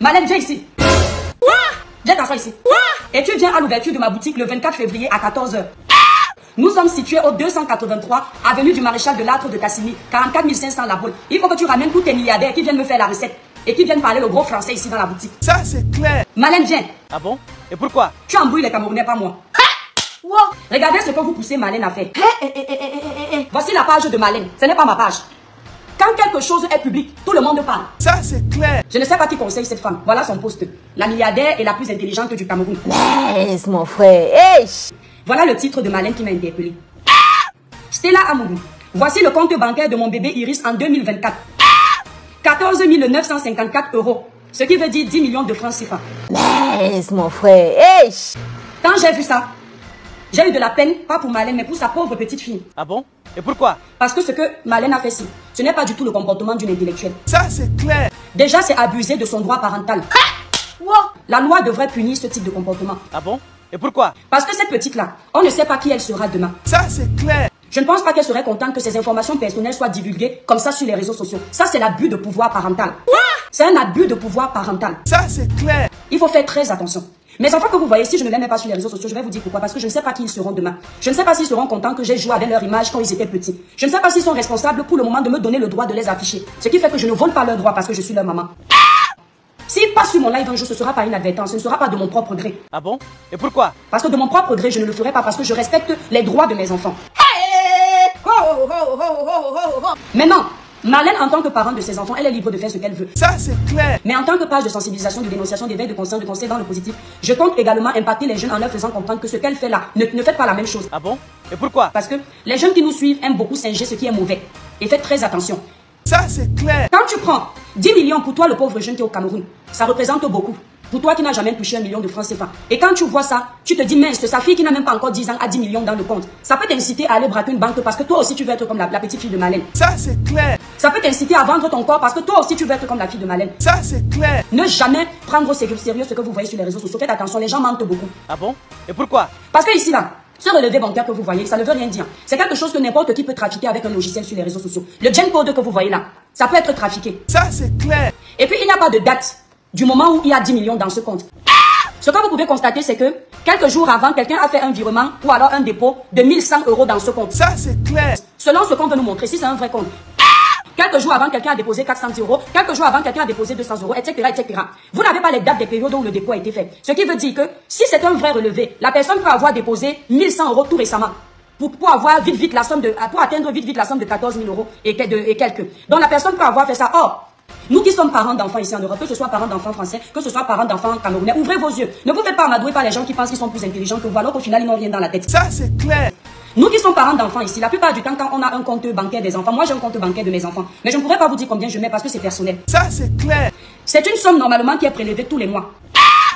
Malène, viens ici. Viens t'asseoir ici. Et tu viens à l'ouverture de ma boutique le 24 février à 14 h. Nous sommes situés au 283 avenue du Maréchal de Lattre de Cassini, 44 500 La Baule. Il faut que tu ramènes tous tes milliardaires qui viennent me faire la recette et qui viennent parler le gros français ici dans la boutique. Ça, c'est clair. Malène, viens. Ah bon? Et pourquoi? Tu embrouilles les Camerounais, pas moi. Regardez ce que vous poussez Malène à faire. Voici la page de Malène. Ce n'est pas ma page. Quand quelque chose est public, tout le monde parle. Ça, c'est clair. Je ne sais pas qui conseille cette femme. Voilà son poste. La milliardaire est la plus intelligente du Cameroun. Laisse mon frère. Hey. Voilà le titre de Malène qui m'a interpellé. Stella Amourou. Voici le compte bancaire de mon bébé Iris en 2024. 14 954 €. Ce qui veut dire 10 millions de francs CFA. Laisse mon frère. Hey. Quand j'ai vu ça, j'ai eu de la peine, pas pour Malène, mais pour sa pauvre petite fille. Ah bon? Et pourquoi? Parce que ce que Malène a fait ici, ce n'est pas du tout le comportement d'une intellectuelle. Ça, c'est clair. Déjà, c'est abuser de son droit parental. La loi devrait punir ce type de comportement. Ah bon? Et pourquoi? Parce que cette petite-là, on ne sait pas qui elle sera demain. Ça, c'est clair. Je ne pense pas qu'elle serait contente que ses informations personnelles soient divulguées comme ça sur les réseaux sociaux. Ça, c'est l'abus de pouvoir parental. C'est un abus de pouvoir parental. Ça, c'est clair. Il faut faire très attention. Mes enfants que vous voyez, si je ne les mets pas sur les réseaux sociaux, je vais vous dire pourquoi. Parce que je ne sais pas qui ils seront demain. Je ne sais pas s'ils seront contents que j'ai joué avec leur image quand ils étaient petits. Je ne sais pas s'ils sont responsables pour le moment de me donner le droit de les afficher. Ce qui fait que je ne vole pas leur droit parce que je suis leur maman. S'ils passent sur mon live un jour, ce ne sera pas une advertance, ce ne sera pas de mon propre gré. Ah bon? Et pourquoi? Parce que de mon propre gré, je ne le ferai pas parce que je respecte les droits de mes enfants. Maintenant, Malène, en tant que parent de ses enfants, elle est libre de faire ce qu'elle veut. Ça, c'est clair. Mais en tant que page de sensibilisation, de dénonciation, d'éveil, de conscience, de conseil dans le positif, je compte également impacter les jeunes en leur faisant comprendre que ce qu'elle fait là, ne faites pas la même chose. Ah bon? Et pourquoi? Parce que les jeunes qui nous suivent aiment beaucoup singer ce qui est mauvais. Et faites très attention. Ça, c'est clair. Quand tu prends 10 millions pour toi, le pauvre jeune qui est au Cameroun, ça représente beaucoup. Pour toi qui n'as jamais touché 1 million de francs CFA. Et quand tu vois ça, tu te dis, mince, sa fille qui n'a même pas encore 10 ans a 10 millions dans le compte. Ça peut t'inciter à aller braquer une banque parce que toi aussi tu veux être comme la petite fille de Malène. Ça, c'est clair. Ça peut t'inciter à vendre ton corps parce que toi aussi tu veux être comme la fille de Malène. Ça, c'est clair. Ne jamais prendre au sérieux ce que vous voyez sur les réseaux sociaux. Faites attention, les gens mentent beaucoup. Ah bon? Et pourquoi? Parce que ici là, ce relevé bancaire que vous voyez, ça ne veut rien dire. C'est quelque chose que n'importe qui peut trafiquer avec un logiciel sur les réseaux sociaux. Le Gen Code que vous voyez là, ça peut être trafiqué. Ça, c'est clair. Et puis il n'y a pas de date du moment où il y a 10 millions dans ce compte. Ce que vous pouvez constater, c'est que quelques jours avant, quelqu'un a fait un virement ou alors un dépôt de 1100 € dans ce compte. Ça, c'est clair. Selon ce qu'on veut nous montrer, si c'est un vrai compte. Quelques jours avant, quelqu'un a déposé 400 €. Quelques jours avant, quelqu'un a déposé 200 €, etc., etc. Vous n'avez pas les dates des périodes où le dépôt a été fait. Ce qui veut dire que si c'est un vrai relevé, la personne peut avoir déposé 1100 € tout récemment. Pour avoir vite la somme de, pour atteindre vite la somme de 14 000 € et quelques. Donc la personne peut avoir fait ça. Or, nous qui sommes parents d'enfants ici en Europe, que ce soit parents d'enfants français, que ce soit parents d'enfants camerounais, ouvrez vos yeux. Ne vous faites pas amadouer par les gens qui pensent qu'ils sont plus intelligents que vous, alors qu'au final, ils n'ont rien dans la tête. Ça, c'est clair. Nous qui sommes parents d'enfants ici, la plupart du temps, quand on a un compte bancaire des enfants, moi j'ai un compte bancaire de mes enfants, mais je ne pourrais pas vous dire combien je mets parce que c'est personnel. Ça, c'est clair. C'est une somme normalement qui est prélevée tous les mois.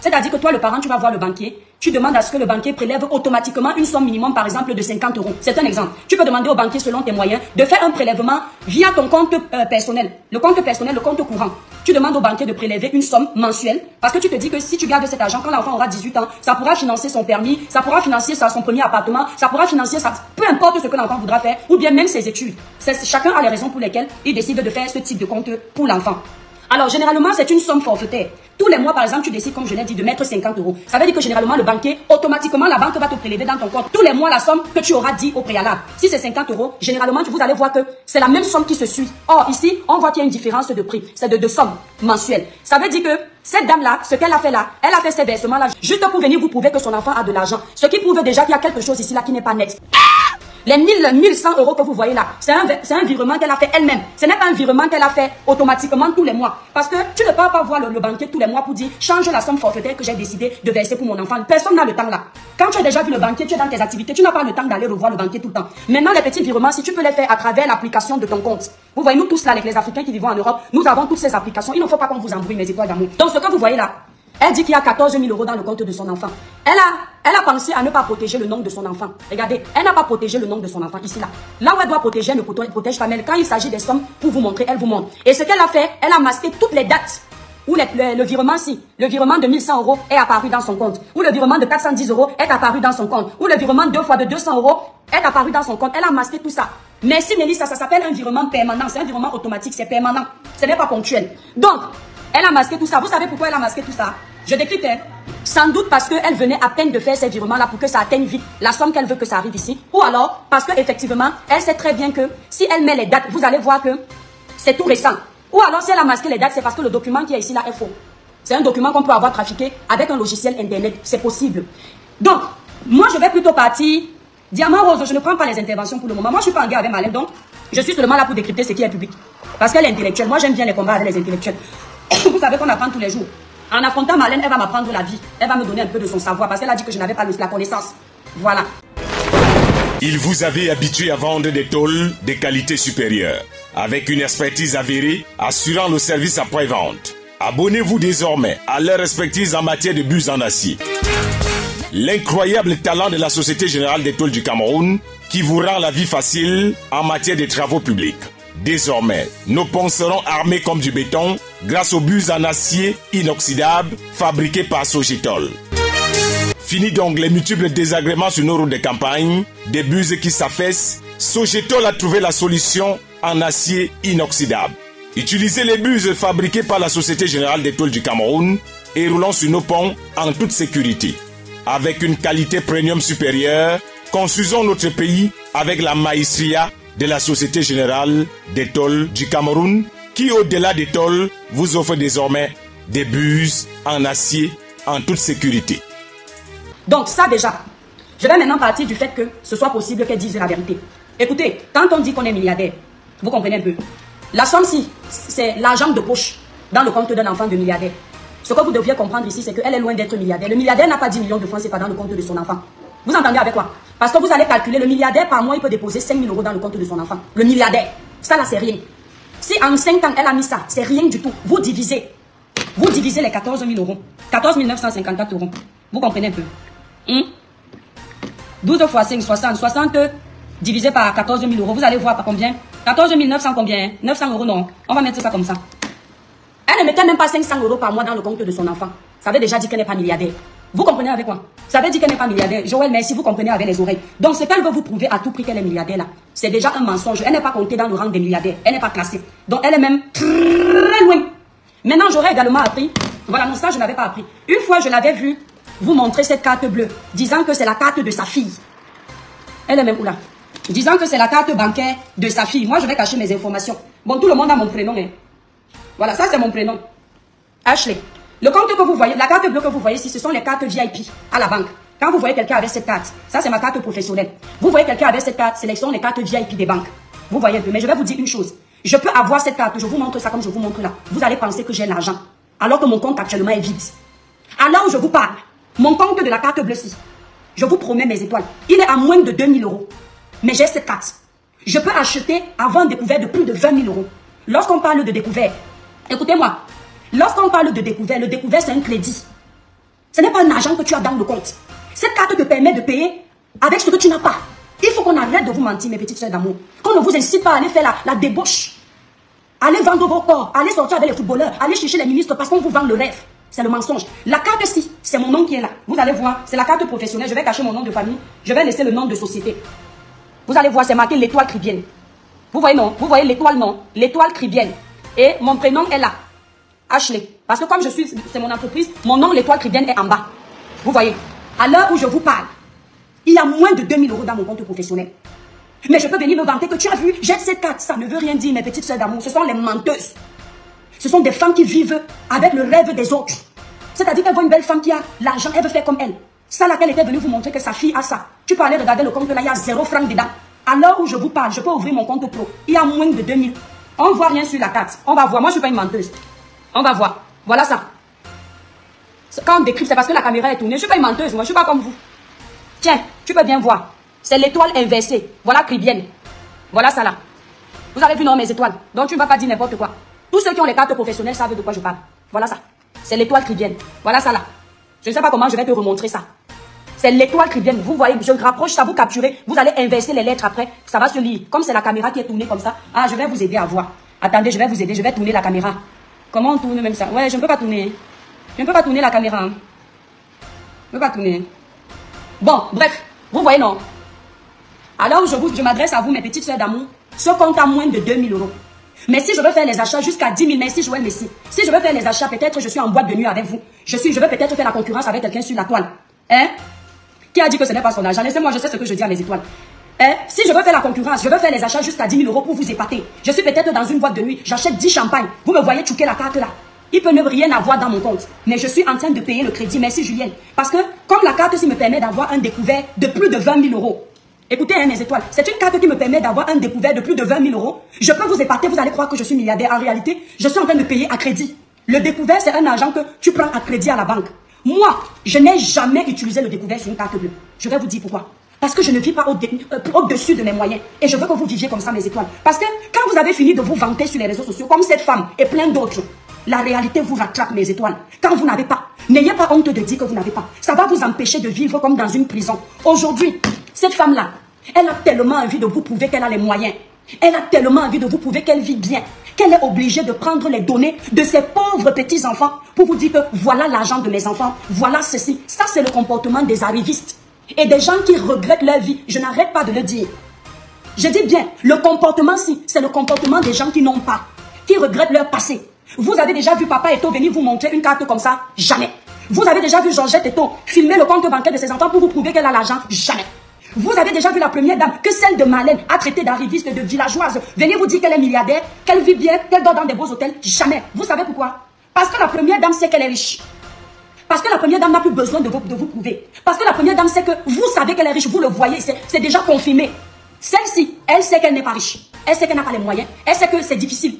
C'est-à-dire que toi, le parent, tu vas voir le banquier, tu demandes à ce que le banquier prélève automatiquement une somme minimum, par exemple, de 50 €. C'est un exemple. Tu peux demander au banquier, selon tes moyens, de faire un prélèvement via ton compte personnel. Le compte personnel, le compte courant. Tu demandes au banquier de prélever une somme mensuelle, parce que tu te dis que si tu gardes cet argent, quand l'enfant aura 18 ans, ça pourra financer son permis, ça pourra financer son premier appartement, ça pourra financer peu importe ce que l'enfant voudra faire, ou bien même ses études. Chacun a les raisons pour lesquelles il décide de faire ce type de compte pour l'enfant. Alors, généralement, c'est une somme forfaitaire. Tous les mois, par exemple, tu décides, comme je l'ai dit, de mettre 50 €. Ça veut dire que généralement, le banquier, automatiquement, la banque va te prélever dans ton compte tous les mois la somme que tu auras dit au préalable. Si c'est 50 €, généralement, vous allez voir que c'est la même somme qui se suit. Or, ici, on voit qu'il y a une différence de prix. C'est de somme mensuelle. Ça veut dire que cette dame-là, ce qu'elle a fait là, elle a fait ces versements-là juste pour venir vous prouver que son enfant a de l'argent. Ce qui prouve déjà qu'il y a quelque chose ici là qui n'est pas net. Les 1100 € que vous voyez là, c'est un virement qu'elle a fait elle-même. Ce n'est pas un virement qu'elle a fait automatiquement tous les mois. Parce que tu ne peux pas voir le banquier tous les mois pour dire change la somme forfaitaire que j'ai décidé de verser pour mon enfant. Personne n'a le temps là. Quand tu as déjà vu le banquier, tu es dans tes activités, tu n'as pas le temps d'aller revoir le banquier tout le temps. Maintenant, les petits virements, si tu peux les faire à travers l'application de ton compte. Vous voyez, nous tous là, avec les Africains qui vivent en Europe, nous avons toutes ces applications. Il ne faut pas qu'on vous embrouille, mes étoiles d'amour. Donc, ce que vous voyez là, elle dit qu'il y a 14 000 € dans le compte de son enfant. Elle a pensé à ne pas protéger le nom de son enfant. Regardez, elle n'a pas protégé le nom de son enfant ici là. Là où elle doit protéger, elle ne protège pas. Mais quand il s'agit des sommes pour vous montrer, elle vous montre. Et ce qu'elle a fait, elle a masqué toutes les dates où le virement le virement de 1100 € est apparu dans son compte. Où le virement de 410 € est apparu dans son compte. Où le virement 2 fois de 200 € est apparu dans son compte. Elle a masqué tout ça. Merci Mélissa, ça s'appelle un virement permanent. C'est un virement automatique, c'est permanent. Ce n'est pas ponctuel. Donc, Elle a masqué tout ça. Vous savez pourquoi elle a masqué tout ça? Je décrypte. Sans doute parce qu'elle venait à peine de faire ces virements-là pour que ça atteigne vite la somme qu'elle veut que ça arrive ici. Ou alors parce qu'effectivement, elle sait très bien que si elle met les dates, vous allez voir que c'est tout récent. Ou alors si elle a masqué les dates, c'est parce que le document qui est ici là est faux. C'est un document qu'on peut avoir trafiqué avec un logiciel internet. C'est possible. Donc, moi je vais plutôt partir. Diamant Rose, je ne prends pas les interventions pour le moment. Moi je suis pas en guerre avec Marlène, donc je suis seulement là pour décrypter ce qui est public. Parce qu'elle est intellectuelle. Moi j'aime bien les combats avec les intellectuels. Vous savez qu'on apprend tous les jours. En affrontant Marlène, elle va m'apprendre la vie. Elle va me donner un peu de son savoir parce qu'elle a dit que je n'avais pas la connaissance. Voilà. Il vous avait habitué à vendre des tôles de qualité supérieure, avec une expertise avérée, assurant le service après-vente. Abonnez-vous désormais à leurs expertises en matière de bus en acier. L'incroyable talent de la Société Générale des Tôles du Cameroun qui vous rend la vie facile en matière de travaux publics. Désormais, nos ponts seront armés comme du béton grâce aux bus en acier inoxydable fabriqués par Sogitol. Fini donc les multiples désagréments sur nos routes de campagne, des bus qui s'affaissent. Sogitol a trouvé la solution en acier inoxydable. Utilisez les bus fabriqués par la Société Générale des Tôles du Cameroun et roulons sur nos ponts en toute sécurité. Avec une qualité premium supérieure, construisons notre pays avec la maestria de la Société Générale des Tôles du Cameroun qui, au-delà des tôles, vous offre désormais des bus en acier en toute sécurité. Donc ça déjà, je vais maintenant partir du fait que ce soit possible qu'elle dise la vérité. Écoutez, quand on dit qu'on est milliardaire, vous comprenez un peu. La somme-ci, c'est l'argent de poche dans le compte d'un enfant de milliardaire. Ce que vous deviez comprendre ici, c'est qu'elle est loin d'être milliardaire. Le milliardaire n'a pas 10 millions de francs CFA dans le compte de son enfant. Vous entendez avec quoi? Parce que vous allez calculer, le milliardaire par mois, il peut déposer 5 000 € dans le compte de son enfant. Le milliardaire, ça là, c'est rien. Si en 5 ans, elle a mis ça, c'est rien du tout. Vous divisez les 14 000 €. 14 954 €. Vous comprenez un peu? 12 fois 5, 60. 60 divisé par 14 000 €. Vous allez voir par combien? 14 900 combien? 900 € non. On va mettre ça comme ça. Elle ne mettait même pas 500 € par mois dans le compte de son enfant. Ça veut déjà dire qu'elle n'est pas milliardaire. Vous comprenez avec quoi? Ça veut dire qu'elle n'est pas milliardaire. Joël, merci, vous comprenez avec les oreilles. Donc, ce qu'elle veut vous prouver à tout prix qu'elle est milliardaire là, c'est déjà un mensonge. Elle n'est pas comptée dans le rang des milliardaires. Elle n'est pas classée. Donc, elle est même très loin. Maintenant, j'aurais également appris. Voilà, non, ça, je n'avais pas appris. Une fois, je l'avais vu vous montrer cette carte bleue, disant que c'est la carte de sa fille. Elle est même où là? Disant que c'est la carte bancaire de sa fille. Moi, je vais cacher mes informations. Bon, tout le monde a mon prénom, hein. Voilà, ça, c'est mon prénom. Ashley. Le compte que vous voyez, la carte bleue que vous voyez ici, ce sont les cartes VIP à la banque. Quand vous voyez quelqu'un avec cette carte, ça c'est ma carte professionnelle. Vous voyez quelqu'un avec cette carte, sélection les cartes VIP des banques. Vous voyez un peu, mais je vais vous dire une chose. Je peux avoir cette carte, je vous montre ça comme je vous montre là. Vous allez penser que j'ai l'argent, alors que mon compte actuellement est vide. Alors où je vous parle, mon compte de la carte bleue-ci, je vous promets mes étoiles, il est à moins de 2 000 €. Mais j'ai cette carte. Je peux acheter avant un découvert de plus de 20 000 €. Lorsqu'on parle de découvert, écoutez-moi, lorsqu'on parle de découvert, le découvert c'est un crédit. Ce n'est pas un argent que tu as dans le compte. Cette carte te permet de payer avec ce que tu n'as pas. Il faut qu'on arrête de vous mentir, mes petites soeurs d'amour. Qu'on ne vous incite pas à aller faire la débauche. Allez vendre vos corps, allez sortir avec les footballeurs, allez chercher les ministres parce qu'on vous vend le rêve. C'est le mensonge. La carte-ci, c'est mon nom qui est là. Vous allez voir, c'est la carte professionnelle. Je vais cacher mon nom de famille. Je vais laisser le nom de société. Vous allez voir, c'est marqué l'étoile cribienne. Vous voyez non? Vous voyez l'étoile non? L'étoile cribienne. Et mon prénom est là. Ashley. Parce que comme je suis, c'est mon entreprise, mon nom, l'étoile cribienne, est en bas. Vous voyez? À l'heure où je vous parle, il y a moins de 2 000 € dans mon compte professionnel. Mais je peux venir me vanter que tu as vu, j'ai cette carte. Ça ne veut rien dire, mes petites soeurs d'amour. Ce sont les menteuses. Ce sont des femmes qui vivent avec le rêve des autres. C'est-à-dire qu'elle voit une belle femme qui a l'argent, elle veut faire comme elle. Ça, laquelle était venue vous montrer que sa fille a ça. Tu peux aller regarder le compte là, il y a 0 francs dedans. À l'heure où je vous parle, je peux ouvrir mon compte pro. Il y a moins de 2 000. On ne voit rien sur la carte. On va voir. Moi, je ne suis pas une menteuse. On va voir. Voilà ça. Quand on décrypte, c'est parce que la caméra est tournée. Je ne suis pas une menteuse, moi. Je ne suis pas comme vous. Tiens, tu peux bien voir. C'est l'étoile inversée. Voilà cribienne. Voilà ça là. Vous avez vu non mes étoiles. Donc tu ne vas pas dire n'importe quoi. Tous ceux qui ont les cartes professionnelles savent de quoi je parle. Voilà ça. C'est l'étoile cribienne. Voilà ça là. Je ne sais pas comment je vais te remontrer ça. C'est l'étoile cribienne. Vous voyez, je rapproche ça, vous capturez. Vous allez inverser les lettres après. Ça va se lire. Comme c'est la caméra qui est tournée comme ça. Ah, je vais vous aider à voir. Attendez, je vais vous aider. Je vais tourner la caméra. Comment on tourne même ça? Ouais, je ne peux pas tourner. Je ne peux pas tourner la caméra. Je ne peux pas tourner. Bon, bref. Vous voyez, non? Alors, je m'adresse à vous, mes petites soeurs d'amour. Ce compte a moins de 2 000 €. Mais si je veux faire les achats jusqu'à 10 000, merci Joël Messi. Si je veux faire les achats, peut-être je suis en boîte de nuit avec vous. Je veux peut-être faire la concurrence avec quelqu'un sur la toile. Hein? Qui a dit que ce n'est pas son argent? Laissez-moi, je sais ce que je dis à mes étoiles. Hein? Si je veux faire la concurrence, je veux faire les achats jusqu'à 10 000 € pour vous épater. Je suis peut-être dans une boîte de nuit, j'achète 10 champagnes. Vous me voyez chouquer la carte là. Il peut ne rien avoir dans mon compte. Mais je suis en train de payer le crédit. Merci Julienne. Parce que comme la carte-ci me permet d'avoir un découvert de plus de 20 000 €. Écoutez, hein, mes étoiles, c'est une carte qui me permet d'avoir un découvert de plus de 20 000 €. Je peux vous épater, vous allez croire que je suis milliardaire. En réalité, je suis en train de payer à crédit. Le découvert, c'est un argent que tu prends à crédit à la banque. Moi, je n'ai jamais utilisé le découvert sur une carte bleue. Je vais vous dire pourquoi. Parce que je ne vis pas au-dessus de mes moyens. Et je veux que vous viviez comme ça, mes étoiles. Parce que quand vous avez fini de vous vanter sur les réseaux sociaux, comme cette femme et plein d'autres, la réalité vous rattrape, mes étoiles. Quand vous n'avez pas, n'ayez pas honte de dire que vous n'avez pas. Ça va vous empêcher de vivre comme dans une prison. Aujourd'hui, cette femme-là, elle a tellement envie de vous prouver qu'elle a les moyens. Elle a tellement envie de vous prouver qu'elle vit bien, qu'elle est obligée de prendre les données de ses pauvres petits-enfants pour vous dire que voilà l'argent de mes enfants, voilà ceci. Ça, c'est le comportement des arrivistes et des gens qui regrettent leur vie. Je n'arrête pas de le dire. Je dis bien, le comportement-ci, c'est le comportement des gens qui n'ont pas, qui regrettent leur passé. Vous avez déjà vu Papa Eto venir vous montrer une carte comme ça? Jamais. Vous avez déjà vu Georgette Eto filmer le compte bancaire de ses enfants pour vous prouver qu'elle a l'argent? Jamais. Vous avez déjà vu la première dame, que celle de Marlène a traité d'arriviste, de villageoise, venir vous dire qu'elle est milliardaire, qu'elle vit bien, qu'elle dort dans des beaux hôtels? Jamais. Vous savez pourquoi? Parce que la première dame sait qu'elle est riche. Parce que la première dame n'a plus besoin de vous prouver. Parce que la première dame sait que vous savez qu'elle est riche, vous le voyez, c'est déjà confirmé. Celle-ci, elle sait qu'elle n'est pas riche. Elle sait qu'elle n'a pas les moyens. Elle sait que c'est difficile.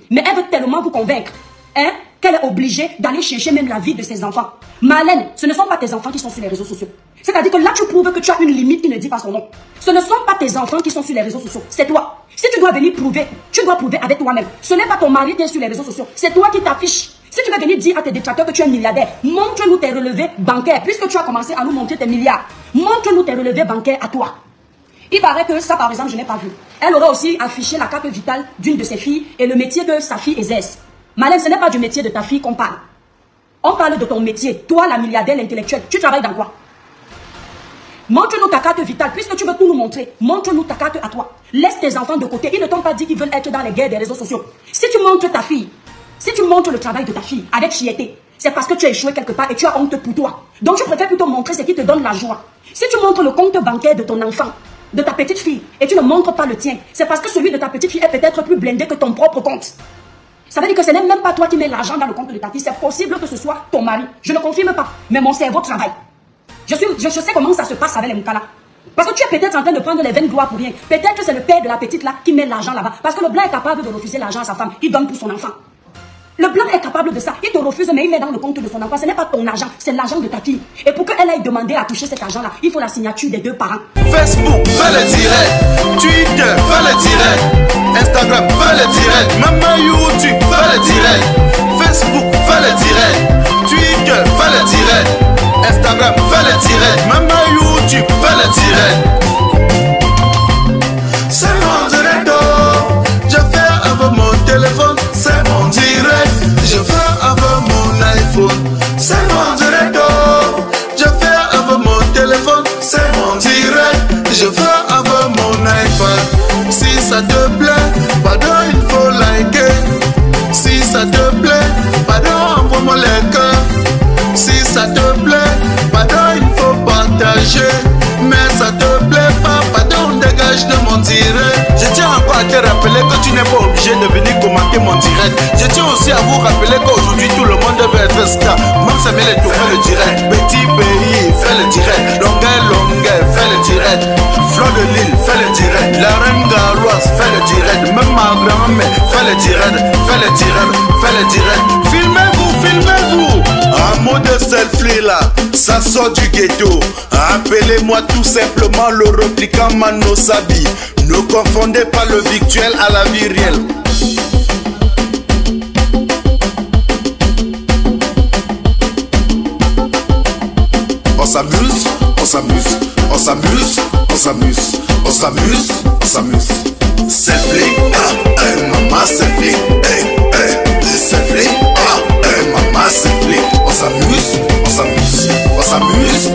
Mais elle veut tellement vous convaincre, hein, qu'elle est obligée d'aller chercher même la vie de ses enfants. Marlène, ce ne sont pas tes enfants qui sont sur les réseaux sociaux. C'est-à-dire que là, tu prouves que tu as une limite qui ne dit pas son nom. Ce ne sont pas tes enfants qui sont sur les réseaux sociaux. C'est toi. Si tu dois venir prouver, tu dois prouver avec toi-même. Ce n'est pas ton mari qui est sur les réseaux sociaux. C'est toi qui t'affiches. Si tu veux venir dire à tes détracteurs que tu es milliardaire, montre-nous tes relevés bancaires. Puisque tu as commencé à nous montrer tes milliards, montre-nous tes relevés bancaires à toi. Il paraît que ça, par exemple, je n'ai pas vu. Elle aurait aussi affiché la carte vitale d'une de ses filles et le métier que sa fille exerce. Marlène, ce n'est pas du métier de ta fille qu'on parle. On parle de ton métier. Toi, la milliardaire, l'intellectuelle, tu travailles dans quoi? Montre-nous ta carte vitale. Puisque tu veux tout nous montrer, montre-nous ta carte à toi. Laisse tes enfants de côté. Ils ne t'ont pas dit qu'ils veulent être dans les guerres des réseaux sociaux. Si tu montres ta fille, si tu montres le travail de ta fille avec fierté, c'est parce que tu as échoué quelque part et tu as honte pour toi. Donc, tu préfères plutôt montrer ce qui te donne la joie. Si tu montres le compte bancaire de ton enfant, de ta petite fille, et tu ne montres pas le tien, c'est parce que celui de ta petite fille est peut-être plus blindé que ton propre compte. Ça veut dire que ce n'est même pas toi qui mets l'argent dans le compte de ta fille. C'est possible que ce soit ton mari. Je ne confirme pas, mais mon cerveau travaille. Je sais comment ça se passe avec les Moukala. Parce que tu es peut-être en train de prendre les 20 gloires pour rien. Peut-être que c'est le père de la petite là qui met l'argent là-bas. Parce que le blanc est capable de refuser l'argent à sa femme. Il donne pour son enfant. Le blanc est capable de ça. Il te refuse, mais il met dans le compte de son enfant. Ce n'est pas ton argent, c'est l'argent de ta fille. Et pour qu'elle aille demander à toucher cet argent-là, il faut la signature des deux parents. Facebook, fais le direct. Twitter, fais le direct. Instagram, fais le direct. Maman YouTube, fais le direct. Facebook, fais le direct. Twitter, fais le direct. Instagram, fais le direct. Maman YouTube, fais le direct. C'est mon direct. Je fais avec mon téléphone. C'est mon direct. Je fais avec mon iPhone. C'est mon direct. Je fais avec mon téléphone. C'est mon direct. Je fais avec mon iPad. Si ça te plaît, pardon, il faut liker. Si ça te plaît, pardon, envoie-moi les cœurs. Si ça te plaît, pardon, il faut partager. Mais ça te plaît pas, pardon, dégage de mon direct. Je tiens encore à te rappeler que tu n'es pas obligé de venir commenter mon direct. Je tiens aussi à vous rappeler qu'aujourd'hui tout le monde veut être star. Même Samuel Eto'o fait le direct. Petit pays fait le direct. Longueur fait le direct. Flo de Lille fait le direct. La reine Garoise fait le direct. Même ma grand-mère fait le direct. Fait le direct, fait le direct. Filmez-vous, filmez-vous. Un mot de selfie là, ça sort du ghetto. Appelez-moi tout simplement le replicant Mano Sabi. Ne confondez pas le virtuel à la vie réelle. On s'amuse, on s'amuse, on s'amuse, on s'amuse, on s'amuse, on s'amuse. Selfie, maman selfie, selfie, maman selfie. On s'amuse, on s'amuse, on s'amuse.